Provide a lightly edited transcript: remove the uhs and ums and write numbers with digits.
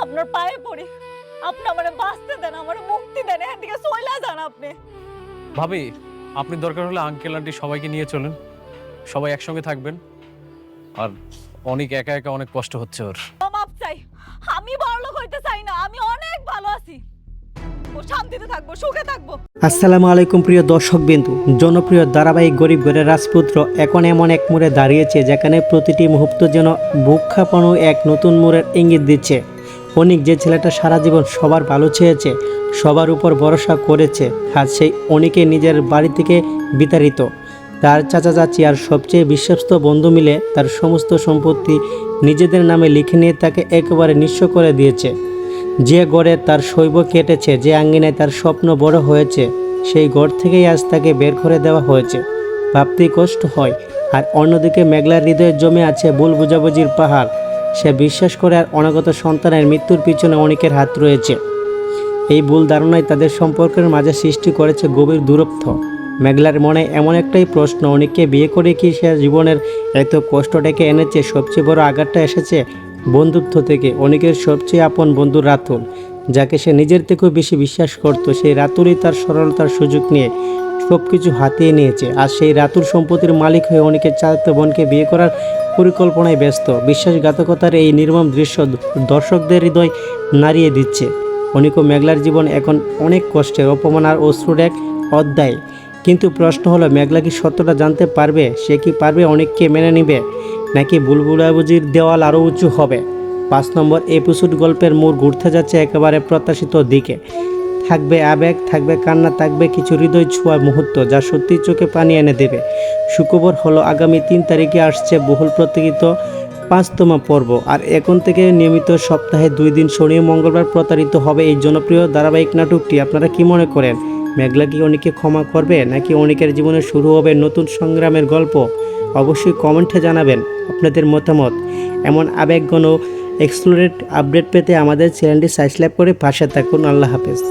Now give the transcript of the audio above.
আপনার পায়ে পড়ি, আপনি আমারে বাঁচতে দেন, আমারে মুক্তি দেন, এখান থেকে চইলা যান আপনি। ভাবি, আপনি দরকার হলে আঙ্কেল আন্টি সবাইকে নিয়ে চলেন, সবাই একসঙ্গে থাকবেন। আর অনেক একা একা অনেক কষ্ট হচ্ছে ওর। মাপ চাই, আমি বড়লোক হইতে চাই না, আমি অনেক ভালো আছি, ও শান্তিতে থাকবো, সুখে থাকবো। আসসালামু আলাইকুম প্রিয় দর্শকবিন্দু। জনপ্রিয় ধারাবাহিক গরিব ঘরের রাজপুত্র এখন এমন এক মোড়ে দাঁড়িয়েছে যেখানে প্রতিটি মুহূর্ত যেন বুক কাঁপানো এক নতুন মোড়ের ইঙ্গিত দিচ্ছে। অনিক, যে ছেলেটা সারা জীবন সবার ভালো চেয়েছে, সবার উপর ভরসা করেছে, আজ সেই অনিকে নিজের বাড়ি থেকে বিতাড়িত। তার চাচা চাচি আর সবচেয়ে বিশ্বস্ত বন্ধু মিলে তার সমস্ত সম্পত্তি নিজেদের নামে লিখে নিয়ে তাকে একেবারে নিঃস্ব করে দিয়েছে। যে গড়ে তার শৈব কেটেছে, যে আঙ্গিনায় তার স্বপ্ন বড় হয়েছে, সেই গড় থেকেই আজ তাকে বের করে দেওয়া হয়েছে। ভাবতেই কষ্ট হয়। আর অন্যদিকে মেঘলার হৃদয়ে জমে আছে ভুল বুঝাবুঝির পাহাড়। সে বিশ্বাস করে আর অনাগত সন্তানের মৃত্যুর পিছনে অনেকের হাত রয়েছে। এই ভুল ধারণায় তাদের সম্পর্কের মাঝে সৃষ্টি করেছে গভীর দূরত্ব। মেঘলার মনে এমন একটাই প্রশ্ন, অনেককে বিয়ে করে কি সে জীবনের এত কষ্ট ডেকে এনেছে? সবচেয়ে বড় আঘাতটা এসেছে বন্ধুত্ব থেকে। অনেকের সবচেয়ে আপন বন্ধু রাতুল, যাকে সে নিজের থেকেও বেশি বিশ্বাস করত, সেই রাতুলই তার সরলতার সুযোগ নিয়ে সব কিছু হাতিয়ে নিয়েছে। আর সেই রাতুল সম্পত্তির মালিক হয়ে অনেকের চাচাতো বোনকে বিয়ে করার পরিকল্পনায় ব্যস্ত। বিশ্বাসঘাতকতার এই নির্মম দৃশ্য দর্শকদের হৃদয় নাড়িয়ে দিচ্ছে। অনিক ও মেঘলার জীবন এখন অনেক কষ্টের, অপমান আর অশ্রুর এক অধ্যায়। কিন্তু প্রশ্ন হলো, মেঘলা কি সত্যটা জানতে পারবে? সে কি পারবে অনেককে মেনে নিবে, নাকি বুলবুলাবুজির দেওয়াল আরও উঁচু হবে? 5 নম্বর এপিসোড গল্পের মোড় ঘুরতে যাচ্ছে একেবারে প্রত্যাশিত দিকে। থাকবে আবেগ, থাকবে কান্না, থাকবে কিছু হৃদয় ছোঁয়ার মুহূর্ত যা সত্যি চোখে পানি এনে দেবে। সুখবর হলো, আগামী 3 তারিখে আসছে বহুল প্রতীক্ষিত 5তম পর্ব। আর এখন থেকে নিয়মিত সপ্তাহে 2 দিন শনি ও মঙ্গলবার প্রচারিত হবে এই জনপ্রিয় ধারাবাহিক নাটকটি। আপনারা কি মনে করেন? মেঘলা কি অনেককে ক্ষমা করবে, নাকি অনেকের জীবনে শুরু হবে নতুন সংগ্রামের গল্প? অবশ্যই কমেন্টে জানাবেন আপনাদের মতামত। এমন আবেগঘন এক্সক্লুসিভ আপডেট পেতে আমাদের চ্যানেলটি সাবস্ক্রাইব করে পাশে থাকুন। আল্লাহ হাফেজ।